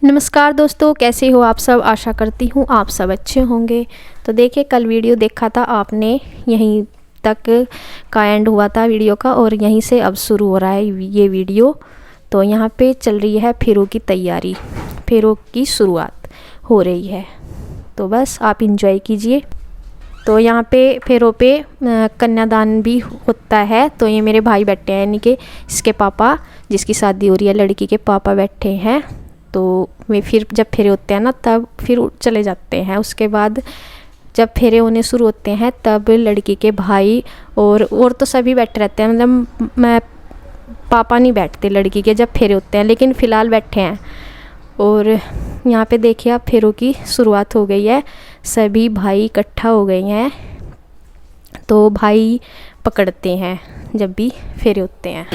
नमस्कार दोस्तों, कैसे हो आप सब। आशा करती हूँ आप सब अच्छे होंगे। तो देखिए, कल वीडियो देखा था आपने, यहीं तक का एंड हुआ था वीडियो का और यहीं से अब शुरू हो रहा है ये वीडियो। तो यहाँ पे चल रही है फेरों की तैयारी, फेरों की शुरुआत हो रही है, तो बस आप इंजॉय कीजिए। तो यहाँ पे फेरों पे कन्यादान भी होता है। तो ये मेरे भाई बैठे हैं, यानी कि इसके पापा, जिसकी शादी हो रही है, लड़की के पापा बैठे हैं। तो वे फिर जब फेरे होते हैं ना, तब फिर चले जाते हैं। उसके बाद जब फेरे होने शुरू होते हैं तब लड़की के भाई और तो सभी बैठे रहते हैं। मतलब मैं पापा नहीं बैठते लड़की के जब फेरे होते हैं, लेकिन फ़िलहाल बैठे हैं। और यहाँ पे देखिए, अब फेरों की शुरुआत हो गई है, सभी भाई इकट्ठा हो गए हैं। तो भाई पकड़ते हैं जब भी फेरे होते हैं।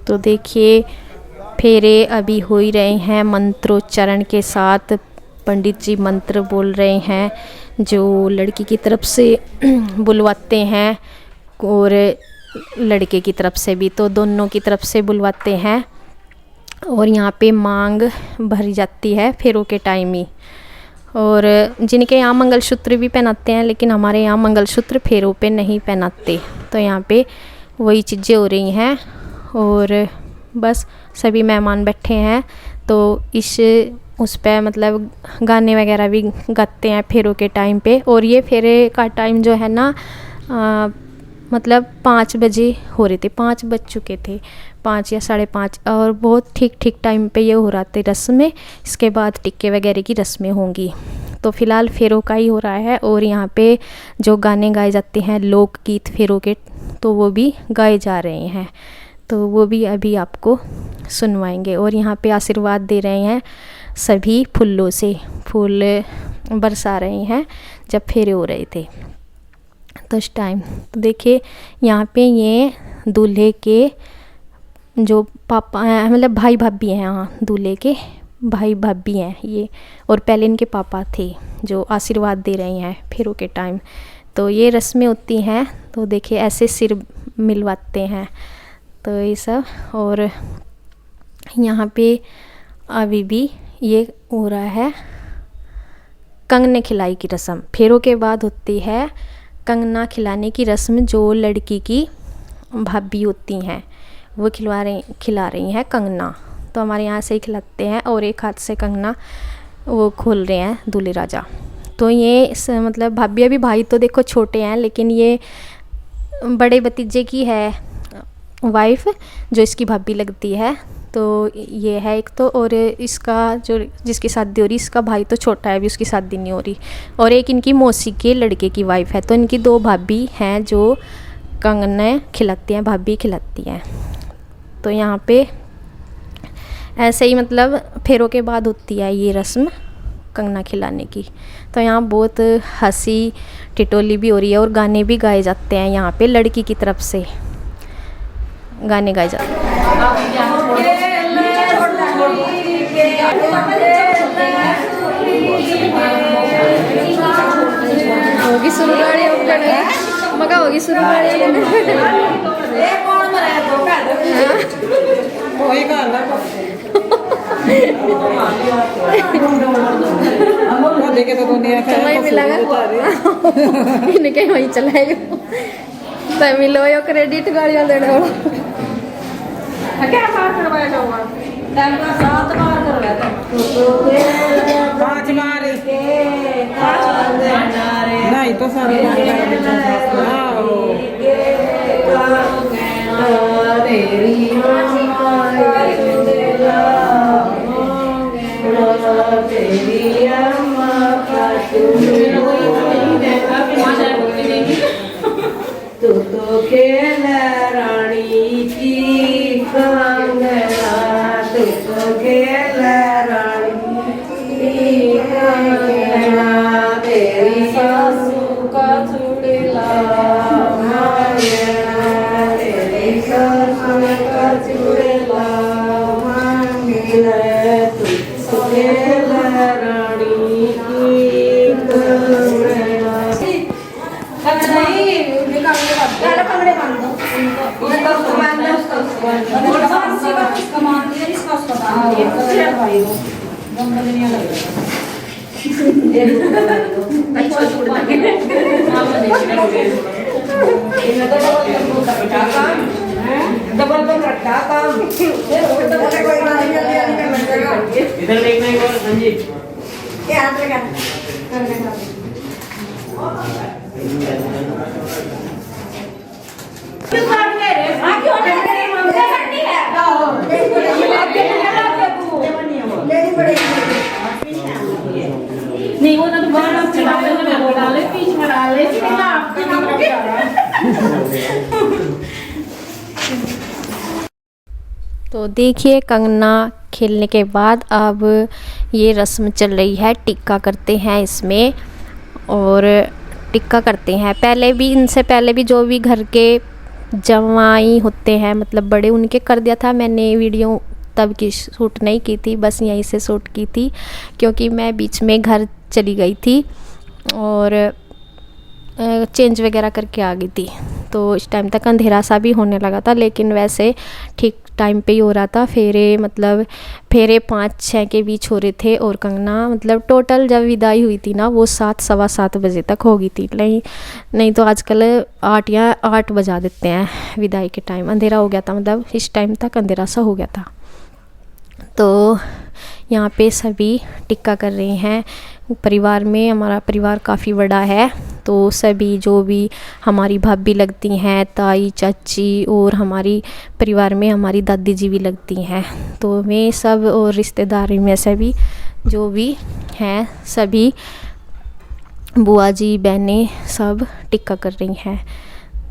तो देखिए, फेरे अभी हो ही रहे हैं मंत्रोच्चारण के साथ। पंडित जी मंत्र बोल रहे हैं, जो लड़की की तरफ से बुलवाते हैं और लड़के की तरफ से भी, तो दोनों की तरफ से बुलवाते हैं। और यहाँ पे मांग भरी जाती है फेरों के टाइम ही। और जिनके यहाँ मंगलसूत्र भी पहनाते हैं, लेकिन हमारे यहाँ मंगलसूत्र फेरों पे नहीं पहनाते। तो यहाँ पे वही चीज़ें हो रही हैं और बस सभी मेहमान बैठे हैं। तो उस पर मतलब गाने वगैरह भी गाते हैं फेरों के टाइम पे। और ये फेरे का टाइम जो है ना, मतलब 5 बजे हो रहे थे, 5 बज चुके थे, 5 या 5:30। और बहुत ठीक टाइम पे ये हो रहा था रस्में। इसके बाद टिक्के वगैरह की रस्में होंगी। तो फ़िलहाल फेरों का ही हो रहा है। और यहाँ पे जो गाने गाए जाते हैं, लोकगीत फेरों के, तो वो भी गाए जा रहे हैं। तो वो भी अभी आपको सुनवाएंगे। और यहाँ पे आशीर्वाद दे रहे हैं सभी, फूलों से फूल बरसा रहे हैं जब फेरे हो रहे थे। तो इस टाइम तो देखिए, यहाँ पे ये दूल्हे के जो पापा हैं, मतलब भाई भाभी हैं, हाँ दूल्हे के भाई भाभी हैं ये। और पहले इनके पापा थे जो आशीर्वाद दे रहे हैं फेरों के टाइम। तो ये रस्में होती हैं। तो देखिए ऐसे सिर मिलवाते हैं, तो ये सब। और यहाँ पे अभी भी ये हो रहा है कंगने खिलाई की रस्म। फेरों के बाद होती है कंगना खिलाने की रस्म, जो लड़की की भाभी होती हैं वो खिला रही हैं कंगना। तो हमारे यहाँ से ही खिलाते हैं, और एक हाथ से कंगना वो खोल रहे हैं दूल्हे राजा। तो ये मतलब भाभी, अभी भाई तो देखो छोटे हैं, लेकिन ये बड़े भतीजे की है वाइफ, जो इसकी भाभी लगती है। तो ये है एक तो, और इसका जो जिसकी शादी हो रही, इसका भाई तो छोटा है, अभी उसकी शादी नहीं हो रही। और एक इनकी मौसी के लड़के की वाइफ है। तो इनकी 2 भाभी हैं जो कंगने खिलाती हैं, भाभी खिलाती हैं। तो यहाँ पे ऐसे ही मतलब फेरों के बाद होती है ये रस्म कंगना खिलाने की। तो यहाँ बहुत हंसी टिटोली भी हो रही है, और गाने भी गाए जाते हैं यहाँ पे। लड़की की तरफ से गाने गाए जाते हैं। होगी शुरू मगा होगी शुरू देखे तो दुनिया का इनके वहीं चलाएगा मिलो यो क्रेडिट गाड़ियाँ देने वाला क्या बार करवाया जाऊंगा 7 बार करवाया था 5 बार नहीं तो सारे तू तो खेल रानी की कंगना, तू तो खेल रानी की कंगना, तेरी सासू का चूड़ला मांगना, तेरी सासू का चूड़ला मांगना, तू तो खेल रानी की कंगना। पंगड़े बांध दो, उसको बांध दो, उसको बांध दिया, इसका उसको बांध दिया, भाई को बंद नहीं लग रहा डबल डबल रखा काम इधर देखना एक बार संजीव क्या हाथ लगा नहीं वो ना तो बाहर डाले बीच में डाले तो देखिए कंगना खेलने के बाद अब ये रस्म चल रही है, टिक्का करते हैं इसमें। और टिक्का करते हैं पहले भी, इनसे पहले भी जो भी घर के जवाई होते हैं मतलब बड़े, उनके कर दिया था मैंने वीडियो, तब की शूट नहीं की थी, बस यहीं से शूट की थी क्योंकि मैं बीच में घर चली गई थी और चेंज वगैरह करके आ गई थी। तो इस टाइम तक अंधेरा सा भी होने लगा था, लेकिन वैसे ठीक टाइम पे ही हो रहा था। फेरे 5-6 के बीच हो रहे थे और कंगना मतलब टोटल जब विदाई हुई थी ना वो 7 सवा 7 बजे तक हो गई थी। नहीं तो आजकल 8 या 8 बजा देते हैं विदाई के टाइम, अंधेरा हो गया था, मतलब इस टाइम तक अंधेरा सा हो गया था। तो यहाँ पे सभी टिक्का कर रहे हैं परिवार में। हमारा परिवार काफ़ी बड़ा है, तो सभी जो भी हमारी भाभी लगती हैं, ताई चाची, और हमारी परिवार में हमारी दादी जी भी लगती हैं। तो वे सब और रिश्तेदारी में सभी जो भी हैं, सभी बुआ जी बहनें सब टिक्का कर रही हैं।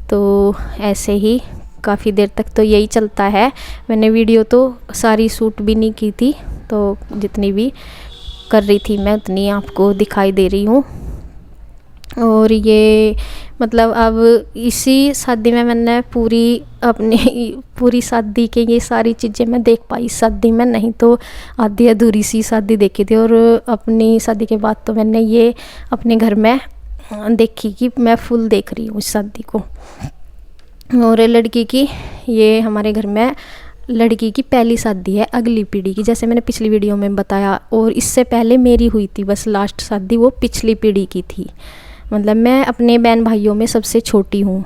तो ऐसे ही काफ़ी देर तक तो यही चलता है। मैंने वीडियो तो सारी शूट भी नहीं की थी, तो जितनी भी कर रही थी मैं उतनी आपको दिखाई दे रही हूँ। और ये मतलब अब इसी शादी में मैंने पूरी शादी के ये सारी चीज़ें मैं देख पाई इस शादी में, नहीं तो आधी अधूरी सी शादी देखी थी। और अपनी शादी के बाद तो मैंने ये अपने घर में देखी कि मैं फुल देख रही हूँ इस शादी को। और लड़की की, ये हमारे घर में लड़की की पहली शादी है अगली पीढ़ी की, जैसे मैंने पिछली वीडियो में बताया। और इससे पहले मेरी हुई थी, बस लास्ट शादी वो पिछली पीढ़ी की थी। मतलब मैं अपने बहन भाइयों में सबसे छोटी हूँ।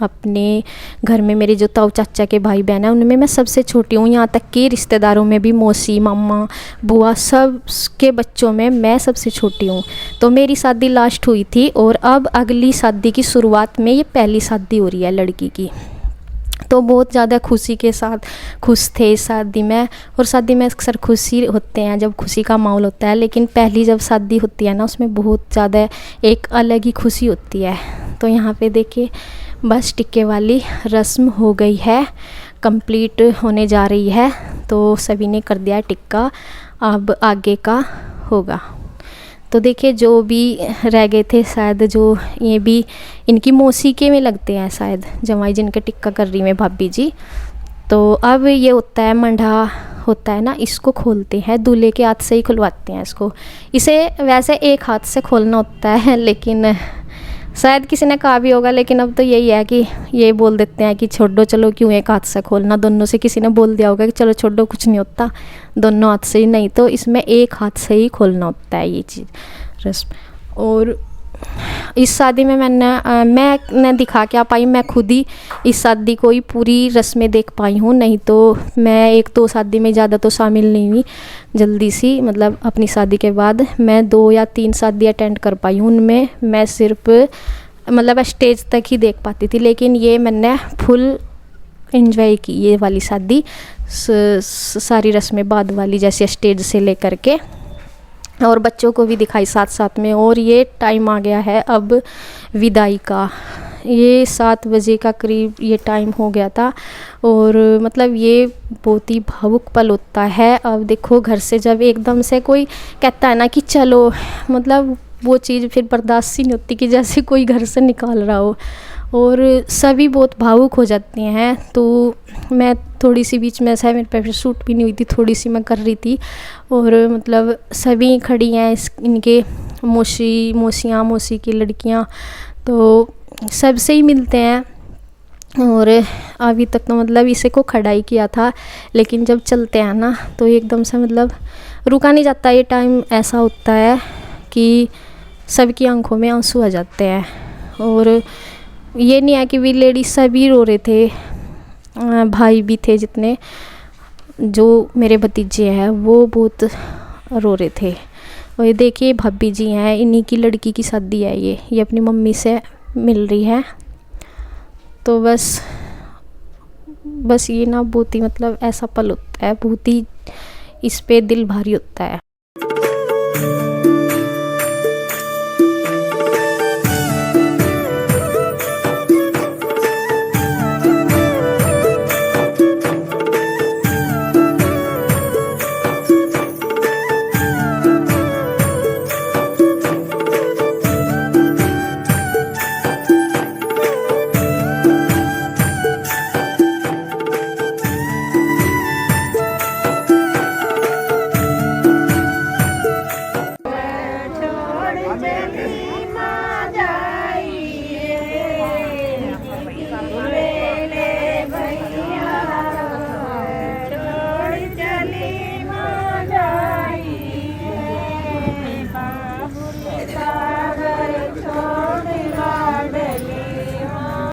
अपने घर में मेरे जो ताऊ चाचा के भाई बहन हैं उनमें मैं सबसे छोटी हूँ। यहाँ तक कि रिश्तेदारों में भी मौसी मामा बुआ सब के बच्चों में मैं सबसे छोटी हूँ। तो मेरी शादी लास्ट हुई थी और अब अगली शादी की शुरुआत में ये पहली शादी हो रही है लड़की की। तो बहुत ज़्यादा खुशी के साथ खुश थे शादी में। और शादी में अक्सर खुशी होते हैं जब खुशी का माहौल होता है, लेकिन पहली जब शादी होती है ना उसमें बहुत ज़्यादा एक अलग ही खुशी होती है। तो यहाँ पे देखिए बस टिक्के वाली रस्म हो गई है, कंप्लीट होने जा रही है। तो सभी ने कर दिया टिक्का, अब आगे का होगा। तो देखिए जो भी रह गए थे शायद, जो ये भी इनकी मौसी के में लगते हैं शायद, जमाई जिनके टिक्का कर रही है भाभी जी। तो अब ये होता है मंडा होता है ना, इसको खोलते हैं, दूल्हे के हाथ से ही खुलवाते हैं इसको। इसे वैसे एक हाथ से खोलना होता है, लेकिन शायद किसी ने कहा भी होगा, लेकिन अब तो यही है कि ये बोल देते हैं कि छोड़ो चलो क्यों एक हाथ से खोलना, दोनों से किसी ने बोल दिया होगा कि चलो छोड़ो कुछ नहीं होता, दोनों हाथ से ही। नहीं तो इसमें एक हाथ से ही खोलना होता है ये चीज़ रस्म। और इस शादी में मैं दिखा क्या पाई, मैं खुद ही इस शादी को ही पूरी रस्में देख पाई हूँ। नहीं तो मैं एक दो शादी में ज़्यादा तो शामिल नहीं हुई, जल्दी सी मतलब अपनी शादी के बाद मैं 2 या 3 शादी अटेंड कर पाई हूँ। उनमें मैं सिर्फ मतलब स्टेज तक ही देख पाती थी, लेकिन ये मैंने फुल एंजॉय की ये वाली शादी, सारी रस्में बाद वाली, जैसे स्टेज से लेकर के, और बच्चों को भी दिखाई साथ साथ में। और ये टाइम आ गया है अब विदाई का, ये 7 बजे का करीब ये टाइम हो गया था। और मतलब ये बहुत ही भावुक पल होता है। अब देखो घर से जब एकदम से कोई कहता है ना कि चलो, मतलब वो चीज़ फिर बर्दाश्त ही नहीं होती कि जैसे कोई घर से निकाल रहा हो, और सभी बहुत भावुक हो जाते हैं। तो मैं थोड़ी सी बीच में ऐसा, मेरे पे शूट भी नहीं हुई थी, थोड़ी सी मैं कर रही थी। और मतलब सभी खड़ी हैं इनके मौसियाँ मौसी की लड़कियाँ, तो सबसे ही मिलते हैं। और अभी तक तो मतलब इसे को खड़ा ही किया था, लेकिन जब चलते हैं ना तो एकदम से मतलब रुका नहीं जाता। ये टाइम ऐसा होता है कि सबकी आंखों में आंसू आ जाते हैं। और ये नहीं है कि भी लेडीज सभी रो रहे थे, भाई भी थे जितने, जो मेरे भतीजे हैं वो बहुत रो रहे थे। और ये देखिए भाभी जी हैं, इन्हीं की लड़की की शादी है ये अपनी मम्मी से मिल रही है। तो बस ये ना बहुत ही मतलब ऐसा पल होता है, बहुत ही इस पे दिल भारी होता है।